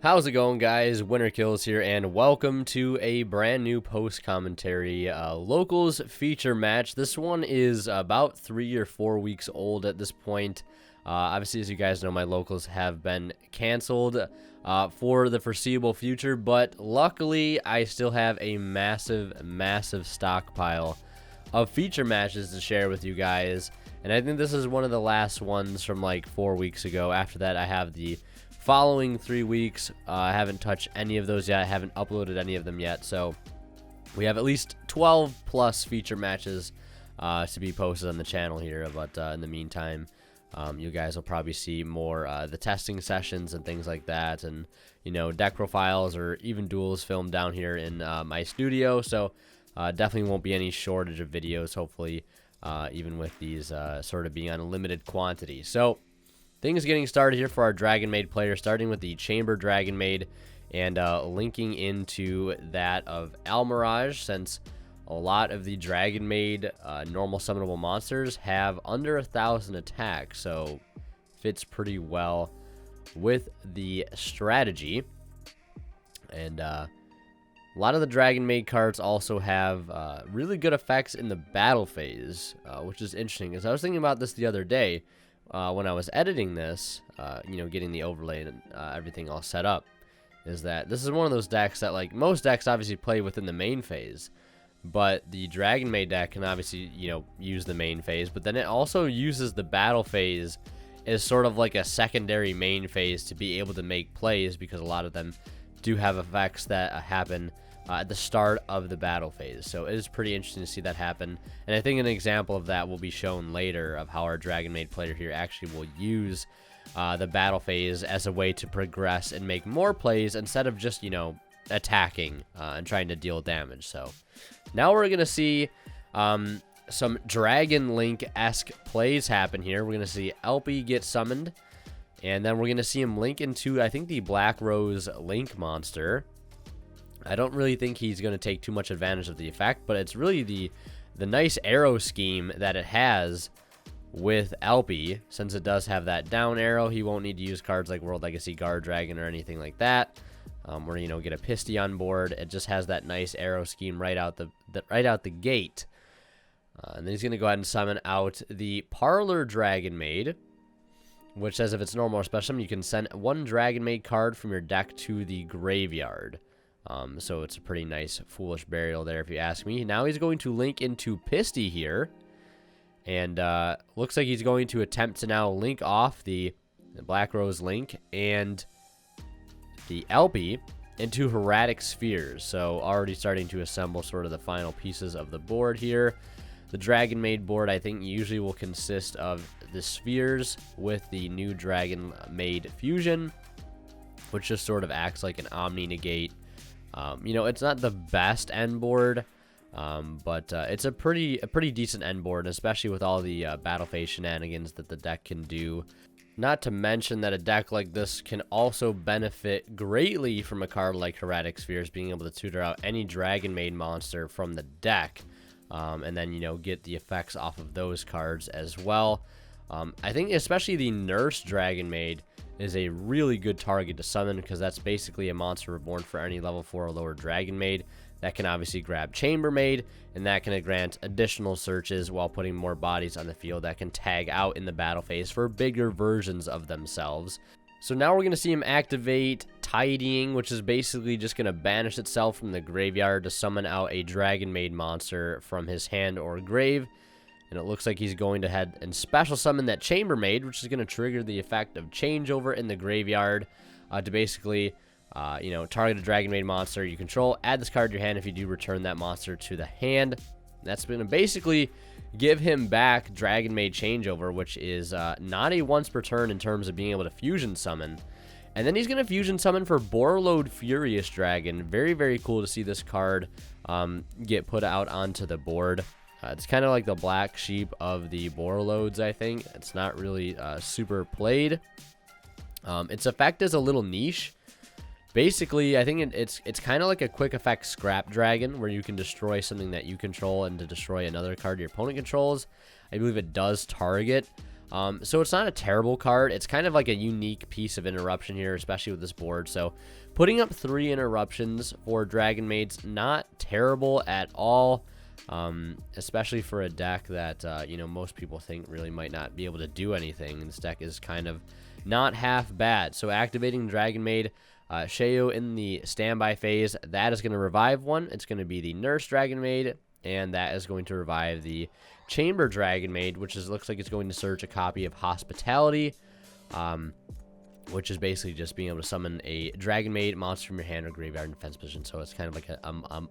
How's it going, guys? Winter Kills here, and welcome to a brand new post-commentary locals feature match. This one is about 3 or 4 weeks old at this point. Obviously, as you guys know, my locals have been canceled for the foreseeable future, but luckily, I still have a massive stockpile of feature matches to share with you guys, and I think this is one of the last ones from like 4 weeks ago. After that, I have the following 3 weeks. I haven't touched any of those yet. I haven't uploaded any of them yet. So we have at least 12 plus feature matches to be posted on the channel here. But in the meantime, you guys will probably see more the testing sessions and things like that. And, you know, deck profiles or even duels filmed down here in my studio. So definitely won't be any shortage of videos, hopefully, even with these sort of being on a limited quantity. So things getting started here for our Dragonmaid player, starting with the Chamber Dragonmaid and linking into that of Almirage, since a lot of the Dragonmaid normal summonable monsters have under 1,000 attack, so fits pretty well with the strategy. And a lot of the Dragonmaid cards also have really good effects in the battle phase, which is interesting, because I was thinking about this the other day. When I was editing this, you know, getting the overlay and everything all set up, is that this is one of those decks that, like, most decks obviously play within the main phase, but the Dragonmaid deck can obviously, you know, use the main phase, but then it also uses the battle phase as sort of like a secondary main phase to be able to make plays, because a lot of them do have effects that happen at the start of the battle phase. So it is pretty interesting to see that happen. And I think an example of that will be shown later, of how our Dragonmaid player here actually will use the battle phase as a way to progress and make more plays instead of just, you know, attacking and trying to deal damage. So now we're going to see some Dragon Link-esque plays happen here. We're going to see Elpy get summoned, and then we're going to see him link into, I think, the Black Rose Link monster. I don't really think he's going to take too much advantage of the effect, but it's really the nice arrow scheme that it has with Elpy. Since it does have that down arrow, he won't need to use cards like World Legacy Guard Dragon or anything like that. Where, you know, get a Pisty on board. It just has that nice arrow scheme right out the gate. And then he's going to go ahead and summon out the Parlor Dragonmaid, which says if it's normal or special, you can send one Dragonmaid card from your deck to the graveyard. So it's a pretty nice foolish burial there, if you ask me. Now he's going to link into Pisty here, and looks like he's going to attempt to now link off the Black Rose Link and the Elpy into Hieratic Spheres. So already starting to assemble sort of the final pieces of the board here. The Dragonmaid board, I think, usually will consist of the spheres with the new Dragonmaid fusion, which just sort of acts like an Omni Negate. You know, it's not the best end board, but it's a pretty decent end board, especially with all the battle phase shenanigans that the deck can do. Not to mention that a deck like this can also benefit greatly from a card like Hieratic Spheres, being able to tutor out any Dragonmaid monster from the deck, and then, you know, get the effects off of those cards as well. I think especially the Nurse Dragonmaid is a really good target to summon, because that's basically a monster reborn for any level 4 or lower Dragonmaid that can obviously grab Chambermaid, and that can grant additional searches while putting more bodies on the field that can tag out in the battle phase for bigger versions of themselves. So now we're going to see him activate Tidying, which is basically just going to banish itself from the graveyard to summon out a Dragonmaid monster from his hand or grave. And it looks like he's going to head and special summon that Chambermaid, which is going to trigger the effect of Changeover in the graveyard to basically, you know, target a Dragonmaid monster you control. Add this card to your hand if you do return that monster to the hand. That's going to basically give him back Dragonmaid Changeover, which is not a once per turn in terms of being able to fusion summon. And then he's going to fusion summon for Borreload Furious Dragon. Very, very cool to see this card get put out onto the board. It's kind of like the black sheep of the Borreloads, I think. It's not really super played. Its effect is a little niche. Basically, I think it's kind of like a quick effect Scrap Dragon, where you can destroy something that you control and to destroy another card your opponent controls. I believe it does target So it's not a terrible card. It's kind of like a unique piece of interruption here, especially with this board. So putting up 3 interruptions for Dragonmaid's not terrible at all, especially for a deck that, you know, most people think really might not be able to do anything. This deck is kind of not half bad. So activating Dragonmaid, Sheo in the standby phase, that is going to revive one. It's going to be the Nurse Dragonmaid, and that is going to revive the Chamber Dragonmaid, which looks like it's going to search a copy of Hospitality, which is basically just being able to summon a Dragonmaid monster from your hand or graveyard in defense position. So it's kind of like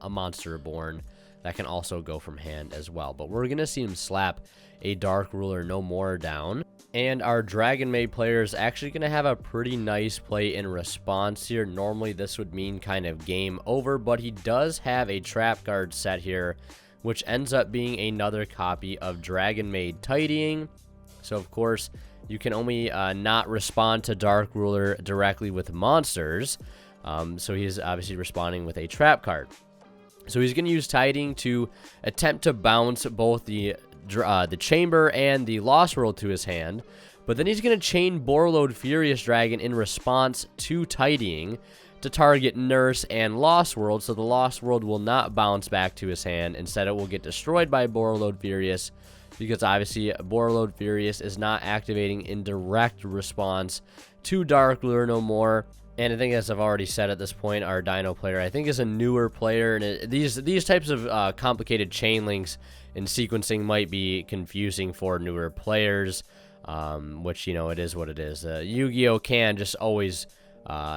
a monster reborn that can also go from hand as well. But we're going to see him slap a Dark Ruler No More down. And our Dragonmaid player is actually going to have a pretty nice play in response here. Normally this would mean kind of game over, but he does have a trap card set here, which ends up being another copy of Dragonmaid Tidying. So of course you can only not respond to Dark Ruler directly with monsters. So he's obviously responding with a trap card. So he's going to use Tidying to attempt to bounce both the Chamber and the Lost World to his hand, but then he's going to chain Borreload Furious Dragon in response to Tidying to target Nurse and Lost World, so the Lost World will not bounce back to his hand. Instead, it will get destroyed by Borreload Furious, because obviously Borreload Furious is not activating in direct response to Dark Ruler No More. And I think, as I've already said at this point, our Dino player, I think, is a newer player, and these types of complicated chain links and sequencing might be confusing for newer players, which, you know, it is what it is. Yu-Gi-Oh! Can just always,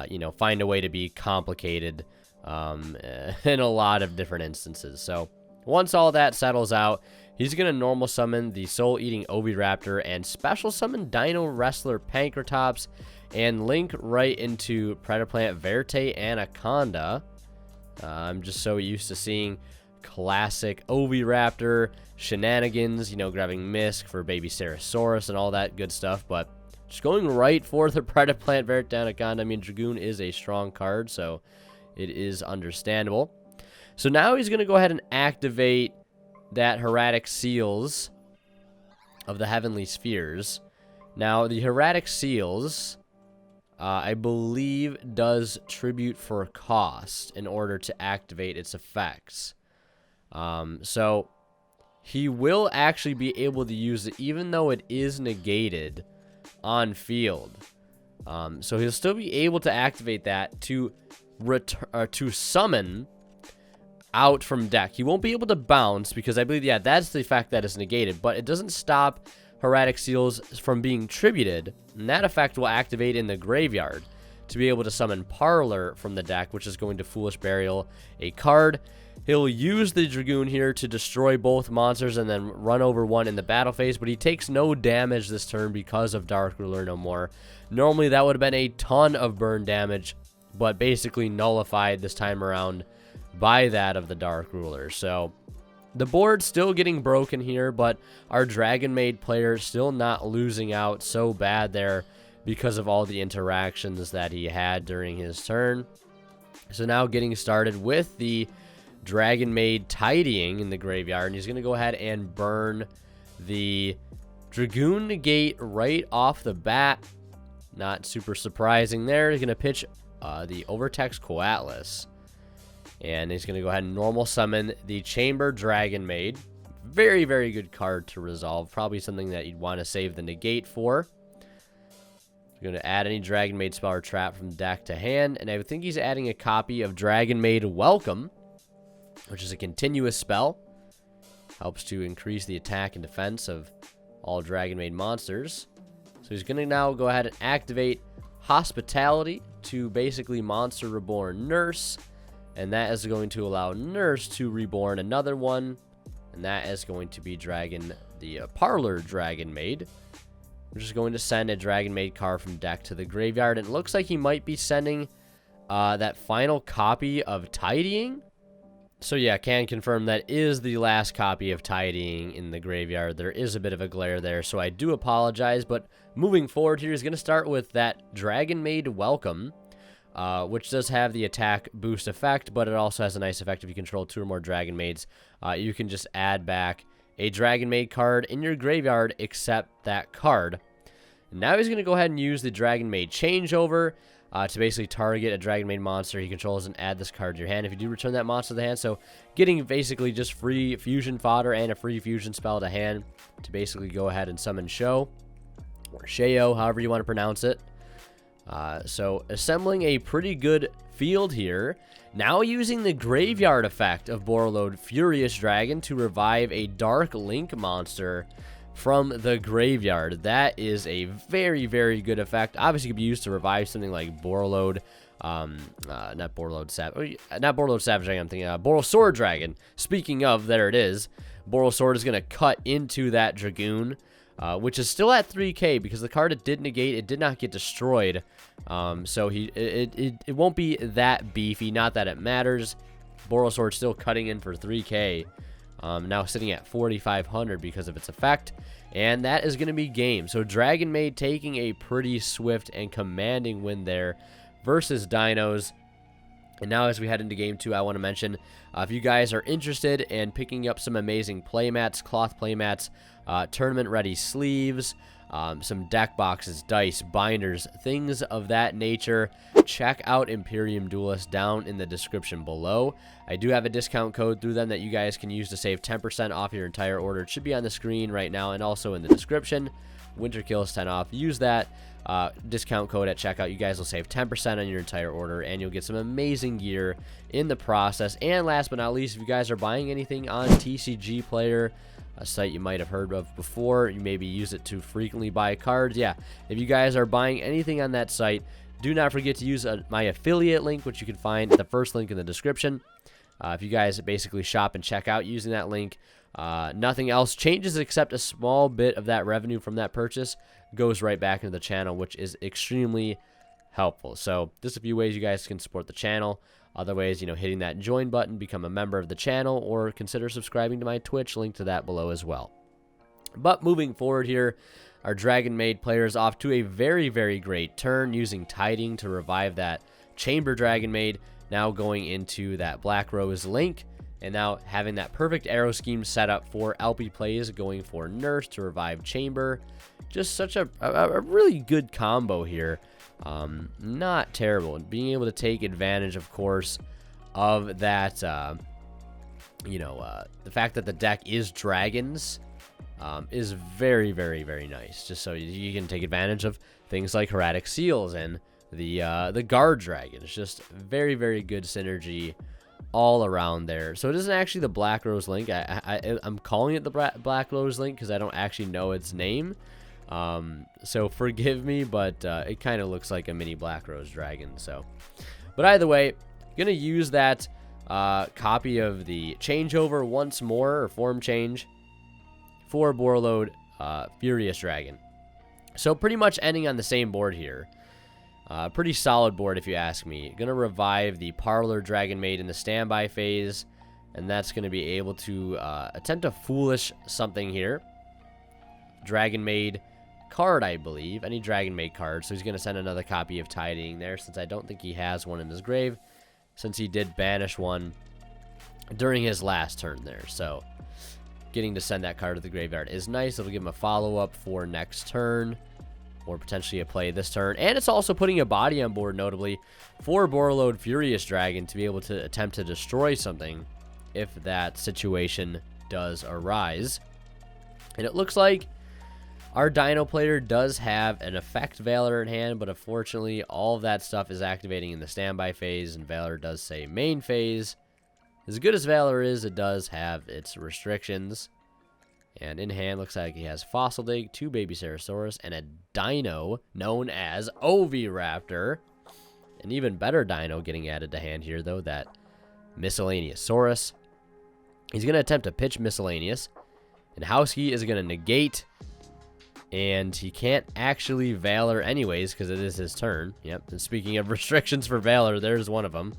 you know, find a way to be complicated in a lot of different instances. So once all that settles out, he's going to normal summon the Soul-Eating Oviraptor and special summon Dino Wrestler Pankratops and link right into Predaplant Verte Anaconda. I'm just so used to seeing classic Oviraptor shenanigans, you know, grabbing Misk for baby Ceresaurus and all that good stuff, but just going right for the Predaplant Verte Anaconda. I mean, Dragoon is a strong card, so it is understandable. So now he's going to go ahead and activate that Hieratic Seals of the Heavenly Spheres. Now, the Hieratic Seals, I believe, does tribute for cost in order to activate its effects. So he will actually be able to use it, even though it is negated on field. So he'll still be able to activate that to summon out from deck. He won't be able to bounce because I believe, yeah, that's the fact that it's negated, but it doesn't stop Hieratic Seals from being tributed, and that effect will activate in the graveyard to be able to summon Parlor from the deck, which is going to Foolish Burial a card. He'll use the Dragoon here to destroy both monsters and then run over one in the battle phase, but he takes no damage this turn because of Dark Ruler No More. Normally that would have been a ton of burn damage, but basically nullified this time around by that of the Dark Ruler. So the board's still getting broken here, but our Dragonmaid player still not losing out so bad there because of all the interactions that he had during his turn. So now getting started with the Dragonmaid Tidying in the graveyard, and he's going to go ahead and burn the Dragoon Negate right off the bat. Not super surprising there. He's going to pitch the Overtext Coatlas. And he's going to go ahead and normal summon the Chamber Dragonmaid. Very, very good card to resolve. Probably something that you'd want to save the negate for. He's going to add any Dragonmaid spell or trap from deck to hand. And I think he's adding a copy of Dragonmaid Welcome, which is a continuous spell. Helps to increase the attack and defense of all Dragonmaid monsters. So he's going to now go ahead and activate Hospitality to basically Monster Reborn Nurse. And that is going to allow Nurse to reborn another one. And that is going to be the Parlor Dragonmaid. We're just going to send a Dragonmaid card from deck to the graveyard. And it looks like he might be sending that final copy of Tidying. So yeah, can confirm that is the last copy of Tidying in the graveyard. There is a bit of a glare there, so I do apologize. But moving forward here, he's going to start with that Dragonmaid Welcome, which does have the attack boost effect, but it also has a nice effect if you control 2 or more Dragonmaids. You can just add back a Dragonmaid card in your graveyard except that card. And now he's going to go ahead and use the Dragonmaid changeover to basically target a Dragonmaid monster he controls and add this card to your hand if you do return that monster to the hand. So getting basically just free fusion fodder and a free fusion spell to hand to basically go ahead and summon Sho, or Sheo, however you want to pronounce it. So assembling a pretty good field here. Now using the graveyard effect of Borreload Furious Dragon to revive a Dark Link monster from the graveyard. That is a very, very good effect. Obviously, it could be used to revive something like Borreload, not Borreload Savage Dragon, I'm thinking Borreload Dragon. Speaking of, there it is. Borreload is going to cut into that Dragoon, which is still at 3k because the card it did negate, it did not get destroyed. So it won't be that beefy, not that it matters. Borreload still cutting in for 3k. Now sitting at 4,500 because of its effect, and that is going to be game. So Dragonmaid taking a pretty swift and commanding win there versus Dinos. And now as we head into game 2, I want to mention, if you guys are interested in picking up some amazing playmats, cloth playmats, tournament-ready sleeves, some deck boxes, dice, binders, things of that nature, check out Imperium Duelist down in the description below. I do have a discount code through them that you guys can use to save 10% off your entire order. It should be on the screen right now and also in the description. Winter Kills 10 off. Use that discount code at checkout. You guys will save 10% on your entire order, and you'll get some amazing gear in the process. And last but not least, if you guys are buying anything on TCG Player, a site you might have heard of before, you maybe use it to frequently buy cards. Yeah, if you guys are buying anything on that site, do not forget to use my affiliate link, which you can find at the first link in the description. If you guys basically shop and check out using that link, nothing else changes except a small bit of that revenue from that purchase goes right back into the channel, which is extremely helpful. So just a few ways you guys can support the channel. Other ways, hitting that join button, become a member of the channel, or consider subscribing to my Twitch, link to that below as well. But moving forward here, our Dragonmaid player is off to a very, very great turn, using Tiding to revive that Chamber Dragonmaid, now going into that Black Rose Link, and now having that perfect arrow scheme set up for LP plays, going for Nurse to revive Chamber. Just such a really good combo here. Not terrible. And being able to take advantage, of course, of that, the fact that the deck is dragons is very, very, very nice. Just so you can take advantage of things like Hieratic Seals and the Guard Dragon. It's just very, very good synergy all around there. So it isn't actually the Black Rose Link. I'm calling it the Black Rose Link because I don't actually know its name. So forgive me, but it kind of looks like a mini Black Rose Dragon. So, but either way, gonna use that copy of the changeover once more, or form change, for Borreload Furious Dragon. So pretty much ending on the same board here. Pretty solid board if you ask me. Gonna revive the Parlor Dragonmaid in the standby phase, and that's gonna be able to attempt a foolish something here. Dragonmaid card, I believe. Any Dragonmaid card. So he's going to send another copy of Tiding there, since I don't think he has one in his grave, since he did banish one during his last turn there. So getting to send that card to the graveyard is nice. It'll give him a follow-up for next turn, or potentially a play this turn. And it's also putting a body on board, notably, for Borreload Furious Dragon to be able to attempt to destroy something if that situation does arise. And it looks like our Dino player does have an effect Valor in hand, but unfortunately all of that stuff is activating in the standby phase, and Valor does say main phase. As good as Valor is, it does have its restrictions. And in hand, looks like he has Fossil Dig, 2 Baby Ceratosaurus, and a Dino known as Oviraptor. An even better Dino getting added to hand here, though, that Miscellaneousaurus. He's going to attempt to pitch Miscellaneous, and Housekey is going to negate. And he can't actually Valor anyways, because it is his turn. Yep, and speaking of restrictions for Valor, there's one of them.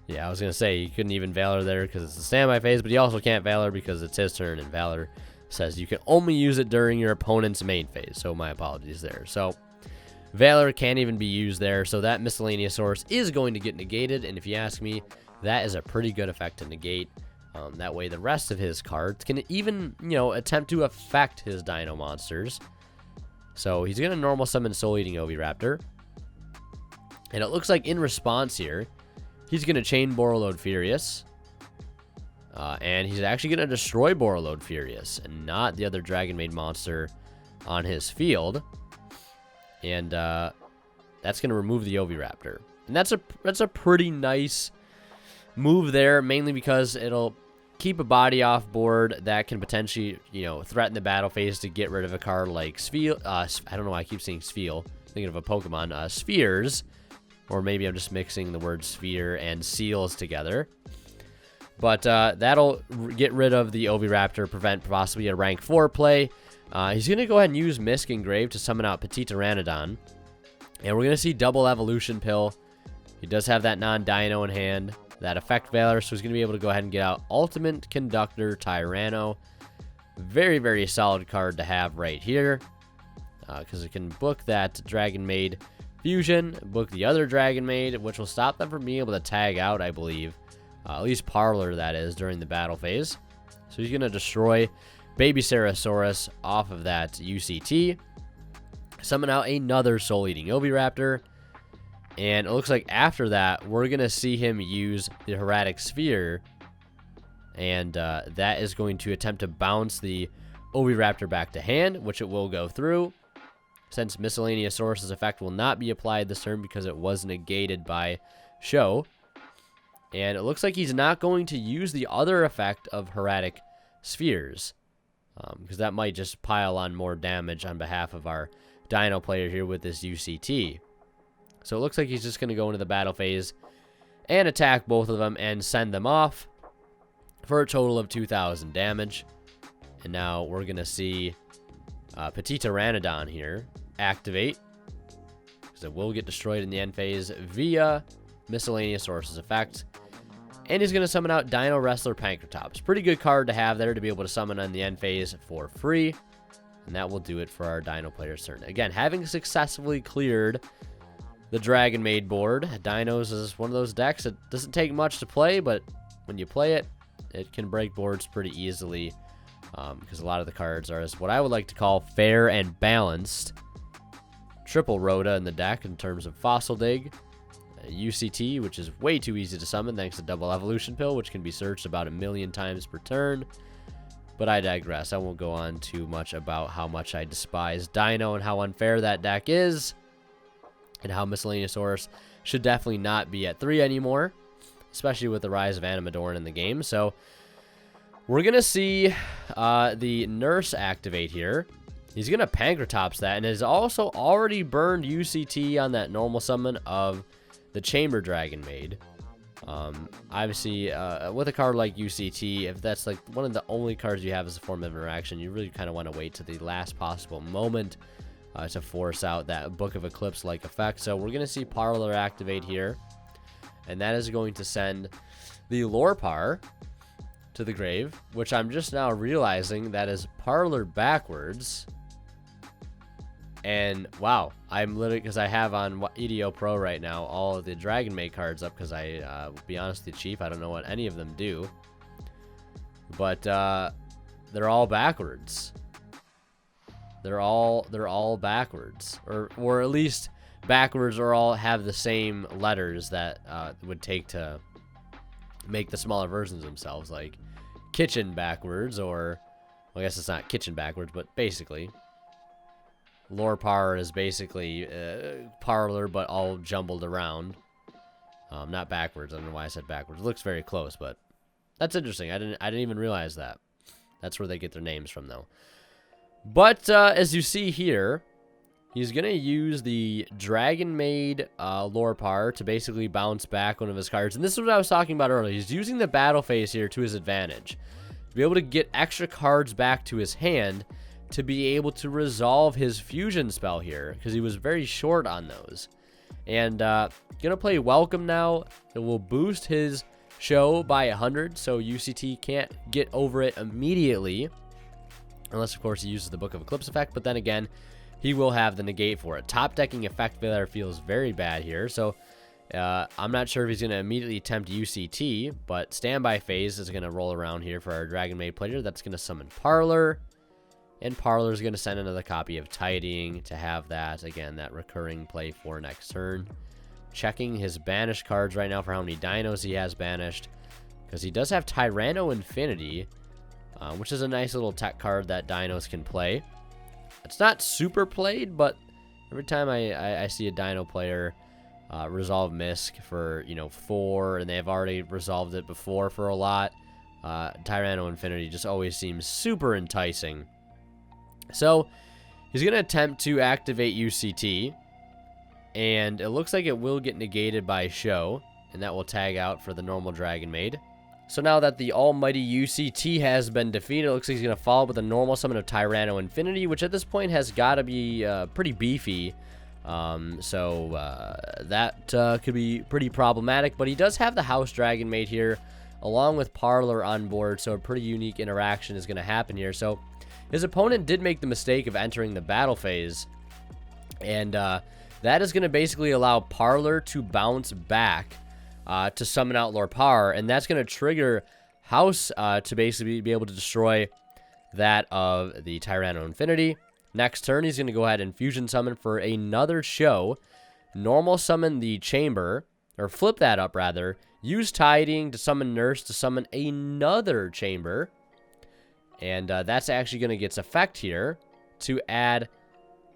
Yeah, I was going to say, he couldn't even Valor there because it's the standby phase, but he also can't Valor because it's his turn, and Valor says you can only use it during your opponent's main phase. So my apologies there. So Valor can't even be used there, so that Miscellaneousaurus is going to get negated, and if you ask me, that is a pretty good effect to negate. That way the rest of his cards can even, you know, attempt to affect his Dino monsters. So he's going to normal summon Soul Eating Oviraptor. And it looks like in response here, he's going to chain Borreload Furious. And he's actually going to destroy Borreload Furious and not the other Dragonmaid monster on his field. And that's going to remove the Oviraptor. And that's a pretty nice move there, mainly because it'll keep a body off board that can potentially, you know, threaten the battle phase to get rid of a card like Sphere. I don't know why I keep saying Sphere. Thinking of a Pokemon. Spheres. Or maybe I'm just mixing the word sphere and seals together. But that'll get rid of the Oviraptor, prevent possibly a rank 4 play. He's going to go ahead and use Misk Engrave to summon out Petit Pteranodon. And we're going to see double Evolution Pill. He does have that non-Dino in hand. That Effect Veiler, so he's going to be able to go ahead and get out Ultimate Conductor Tyranno. Very, very solid card to have right here. Because it can book that Dragonmaid Fusion, book the other Dragonmaid, which will stop them from being able to tag out, I believe. At least Parlor, that is, during the battle phase. So he's going to destroy Baby Sarasaurus off of that UCT. Summon out another Soul Eating Oviraptor. And it looks like after that, we're going to see him use the Herratic Sphere. And that is going to attempt to bounce the Oviraptor back to hand, which it will go through. Since Miscellaneous Source's effect will not be applied this turn because it was negated by Show. And it looks like he's not going to use the other effect of Herratic Spheres. Because that might just pile on more damage on behalf of our Dino player here with this UCT. So it looks like he's just going to go into the battle phase and attack both of them and send them off for a total of 2,000 damage. And now we're going to see Petit Pteranodon here activate, because it will get destroyed in the end phase via Miscellaneous Sources effect. And he's going to summon out Dino Wrestler Pankratops. Pretty good card to have there to be able to summon on the end phase for free. And that will do it for our Dino player's turn. Again, having successfully cleared the Dragonmaid board, Dinos is one of those decks that doesn't take much to play, but when you play it, it can break boards pretty easily, because a lot of the cards are what I would like to call fair and balanced. Triple Rhoda in the deck in terms of Fossil Dig, UCT, which is way too easy to summon thanks to Double Evolution Pill, which can be searched about 1,000,000 times per turn. But I digress. I won't go on too much about how much I despise Dino and how unfair that deck is, and how Miscellaneous Source should definitely not be at 3 anymore, especially with the rise of Animadorn in the game. So we're going to see the Nurse activate here. He's going to Pankratops that, and has also already burned UCT on that normal summon of the Chamber Dragonmaid. Obviously, with a card like UCT, if that's like one of the only cards you have as a form of interaction, you really kind of want to wait to the last possible moment to force out that Book of Eclipse-like effect. So we're going to see Parlor activate here. And that is going to send the Lorpar to the grave, which I'm just now realizing that is Parlor backwards. And wow, I'm literally, because I have on EDO Pro right now all of the Dragonmaid cards up, because I, will be honest with you, Chief, I don't know what any of them do. But they're all backwards. They're all backwards, or at least backwards, or all have the same letters that would take to make the smaller versions themselves, like kitchen backwards, or well, I guess it's not kitchen backwards, but basically Lorpar is basically Parlor, but all jumbled around. Not backwards. I don't know why I said backwards. It looks very close, but that's interesting. I didn't even realize that. That's where they get their names from, though. But as you see here, he's going to use the Dragonmaid Lorpar to basically bounce back one of his cards. And this is what I was talking about earlier. He's using the battle phase here to his advantage. To be able to get extra cards back to his hand to be able to resolve his fusion spell here, because he was very short on those. And going to play Welcome now. It will boost his show by 100, so UCT can't get over it immediately. Unless, of course, he uses the Book of Eclipse effect. But then again, he will have the negate for it. Top decking Effect Veiler feels very bad here. So I'm not sure if he's going to immediately attempt UCT, but standby phase is going to roll around here for our Dragonmaid player. That's going to summon Parlor, and Parlor is going to send another copy of Tidying to have that, again, that recurring play for next turn. Checking his banished cards right now for how many dinos he has banished, because he does have Tyranno Infinity, which is a nice little tech card that dinos can play. It's not super played, but every time I see a dino player resolve Misk for, 4, and they've already resolved it before for a lot, Tyranno Infinity just always seems super enticing. So he's going to attempt to activate UCT, and it looks like it will get negated by Show, and that will tag out for the normal Dragonmaid. So now that the almighty UCT has been defeated, it looks like he's going to follow up with a normal summon of Tyranno Infinity, which at this point has got to be pretty beefy. That could be pretty problematic, but he does have the House Dragonmaid here, along with Parlor on board, so a pretty unique interaction is going to happen here. So his opponent did make the mistake of entering the battle phase, and that is going to basically allow Parlor to bounce back to summon out Lorpar, and that's going to trigger House to basically be able to destroy that of the Tyranno Infinity. Next turn, he's going to go ahead and fusion summon for another Show, normal summon the Chamber, or flip that up rather, use Tidying to summon Nurse to summon another Chamber, and that's actually going to get its effect here to add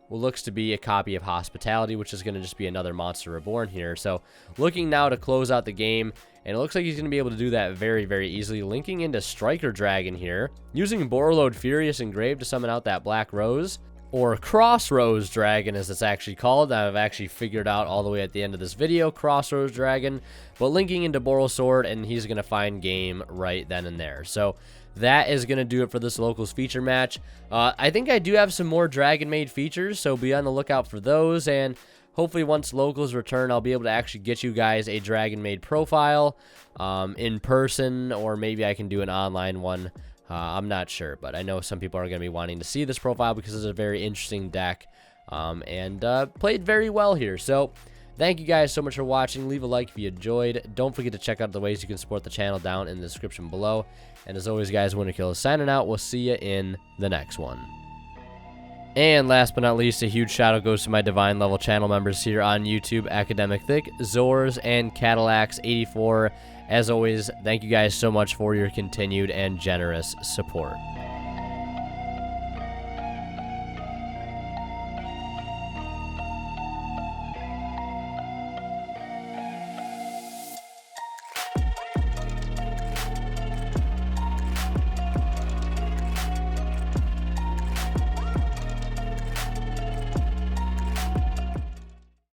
what looks to be a copy of Hospitality, which is going to just be another Monster Reborn here. So looking now to close out the game, and it looks like he's going to be able to do that very, very easily, linking into Striker Dragon here, using Borreload Furious Engraved to summon out that Black Rose, or Crossroads Dragon as it's actually called. I've actually figured out all the way at the end of this video, Crossroads Dragon, but linking into Borrelsword, and he's going to find game right then and there. So that is going to do it for this Locals feature match. I think I do have some more Dragonmaid features, so be on the lookout for those, and hopefully once Locals return, I'll be able to actually get you guys a Dragonmaid profile in person, or maybe I can do an online one. I'm not sure, but I know some people are going to be wanting to see this profile because it's a very interesting deck, and played very well here. So thank you guys so much for watching. Leave a like if you enjoyed. Don't forget to check out the ways you can support the channel down in the description below. And as always, guys, Winterkill is signing out. We'll see you in the next one. And last but not least, a huge shout out goes to my Divine level channel members here on YouTube, Academic Thick, Zors, and Cadillacs84. As always, thank you guys so much for your continued and generous support.